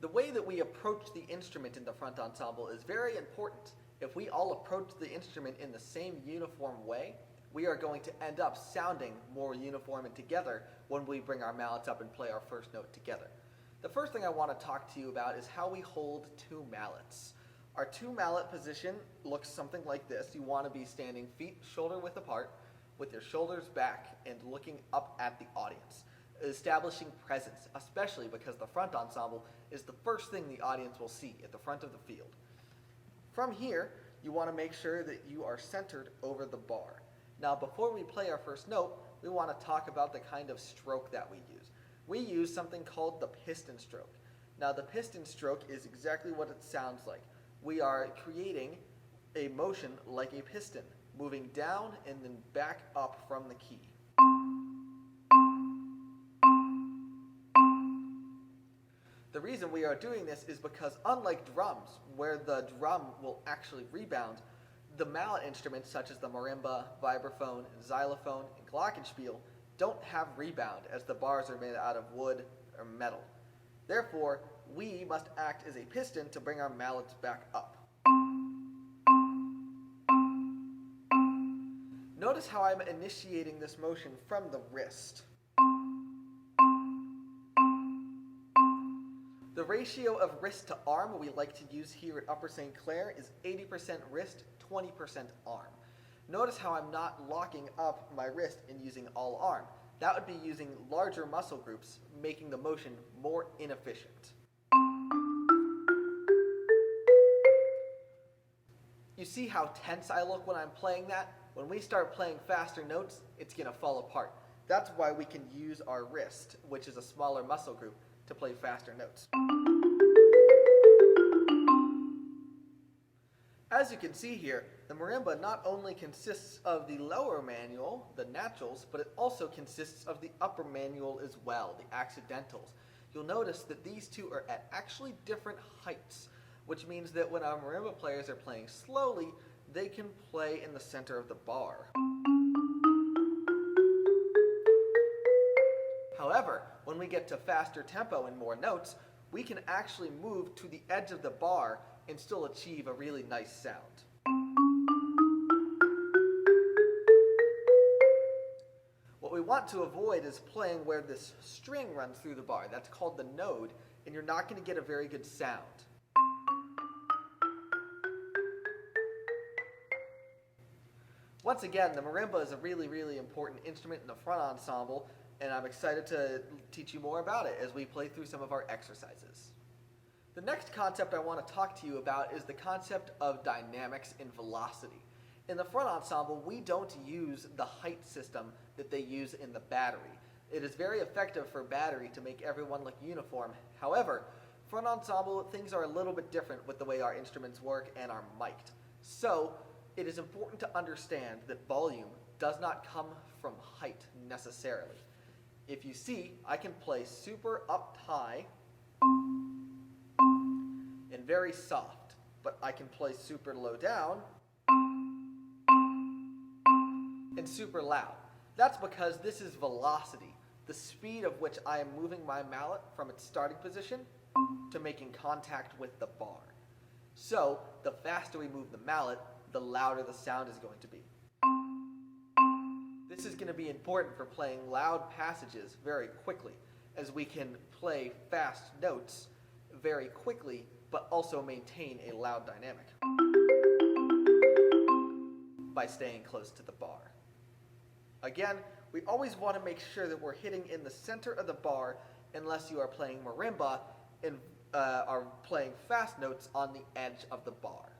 The way that we approach the instrument in the front ensemble is very important. If we all approach the instrument in the same uniform way, we are going to end up sounding more uniform and together when we bring our mallets up and play our first note together. The first thing I want to talk to you about is how we hold two mallets. Our two mallet position looks something like this. You want to be standing feet shoulder width apart with your shoulders back and looking up at the audience, establishing presence, especially because the front ensemble is the first thing the audience will see at the front of the field. From here, you want to make sure that you are centered over the bar. Now, before we play our first note, we want to talk about the kind of stroke that we use. We use something called the piston stroke. Now, the piston stroke is exactly what it sounds like. We are creating a motion like a piston, moving down and then back up from the key. The reason we are doing this is because unlike drums, where the drum will actually rebound, the mallet instruments such as the marimba, vibraphone, xylophone, and glockenspiel don't have rebound as the bars are made out of wood or metal. Therefore, we must act as a piston to bring our mallets back up. Notice how I'm initiating this motion from the wrist. The ratio of wrist to arm we like to use here at Upper St. Clair is 80% wrist, 20% arm. Notice how I'm not locking up my wrist and using all arm. That would be using larger muscle groups, making the motion more inefficient. You see how tense I look when I'm playing that? When we start playing faster notes, it's going to fall apart. That's why we can use our wrist, which is a smaller muscle group, to play faster notes. As you can see here, the marimba not only consists of the lower manual, the naturals, but it also consists of the upper manual as well, the accidentals. You'll notice that these two are at actually different heights, which means that when our marimba players are playing slowly, they can play in the center of the bar. However, when we get to faster tempo and more notes, we can actually move to the edge of the bar and still achieve a really nice sound. What we want to avoid is playing where this string runs through the bar. That's called the node, and you're not going to get a very good sound. Once again, the marimba is a really, really important instrument in the front ensemble, and I'm excited to teach you more about it as we play through some of our exercises. The next concept I want to talk to you about is the concept of dynamics and velocity. In the front ensemble, we don't use the height system that they use in the battery. It is very effective for battery to make everyone look uniform. However, front ensemble, things are a little bit different with the way our instruments work and are mic'd. So, it is important to understand that volume does not come from height necessarily. If you see, I can play super up high and very soft, but I can play super low down and super loud. That's because this is velocity, the speed of which I am moving my mallet from its starting position to making contact with the bar. So, the faster we move the mallet, the louder the sound is going to be. This is going to be important for playing loud passages very quickly, as we can play fast notes very quickly, but also maintain a loud dynamic by staying close to the bar. Again, we always want to make sure that we're hitting in the center of the bar unless you are playing marimba and are playing fast notes on the edge of the bar.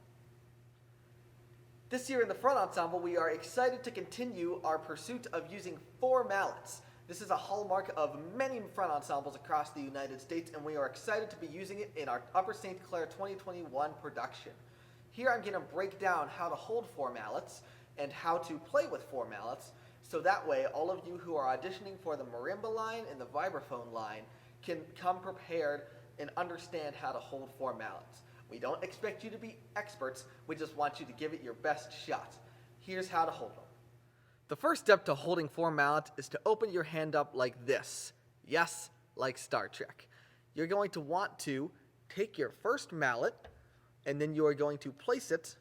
This year in the front ensemble, we are excited to continue our pursuit of using 4 mallets. This is a hallmark of many front ensembles across the United States, and we are excited to be using it in our Upper St. Clair 2021 production. Here I'm going to break down how to hold 4 mallets and how to play with 4 mallets, so that way all of you who are auditioning for the marimba line and the vibraphone line can come prepared and understand how to hold 4 mallets. We don't expect you to be experts, we just want you to give it your best shot. Here's how to hold them. The first step to holding 4 mallets is to open your hand up like this. Yes, like Star Trek. You're going to want to take your first mallet, and then you are going to place it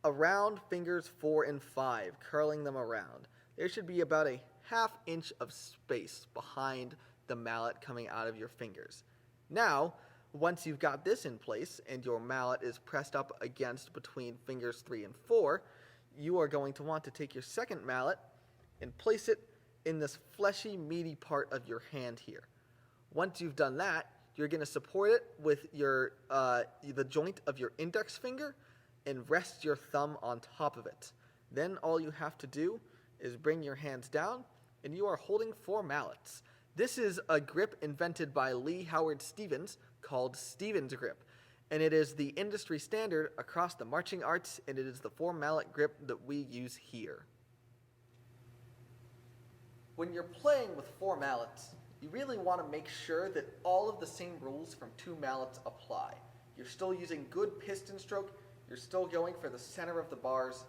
around fingers 4 and 5, curling them around. There should be about a ½ inch of space behind the mallet coming out of your fingers. Now, once you've got this in place and your mallet is pressed up against between fingers 3 and 4, you are going to want to take your second mallet and place it in this fleshy, meaty part of your hand here. Once you've done that, you're going to support it with your the joint of your index finger and rest your thumb on top of it. Then all you have to do is bring your hands down, and you are holding 4 mallets. This is a grip invented by Lee Howard Stevens called Stevens grip, and it is the industry standard across the marching arts, and it is the 4-mallet grip that we use here. When you're playing with 4 mallets, you really want to make sure that all of the same rules from 2 mallets apply. You're still using good piston stroke, you're still going for the center of the bars,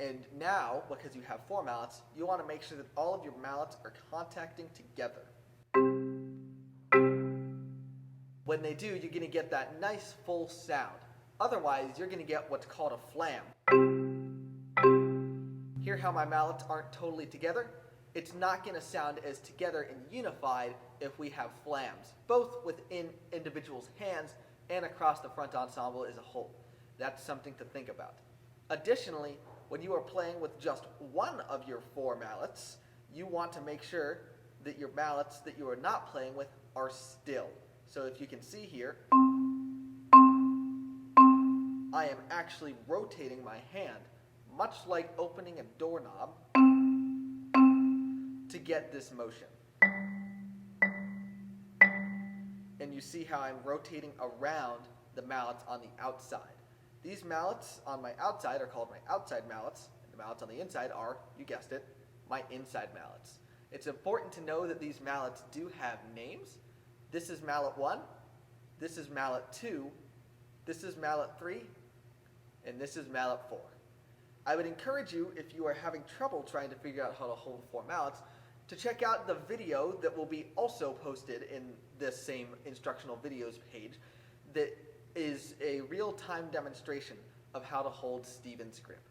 and now, because you have 4 mallets, you want to make sure that all of your mallets are contacting together. When they do, you're going to get that nice full sound. Otherwise, you're going to get what's called a flam. Hear how my mallets aren't totally together? It's not going to sound as together and unified if we have flams, both within individuals' hands and across the front ensemble as a whole. That's something to think about. Additionally, when you are playing with just one of your 4 mallets, you want to make sure that your mallets that you are not playing with are still. So if you can see here, I am actually rotating my hand, much like opening a doorknob, to get this motion. And you see how I'm rotating around the mallets on the outside. These mallets on my outside are called my outside mallets, and the mallets on the inside are, you guessed it, my inside mallets. It's important to know that these mallets do have names. This is mallet 1, this is mallet 2, this is mallet 3, and this is mallet 4. I would encourage you, if you are having trouble trying to figure out how to hold 4 mallets, to check out the video that will be also posted in this same instructional videos page that is a real-time demonstration of how to hold Stevens grip.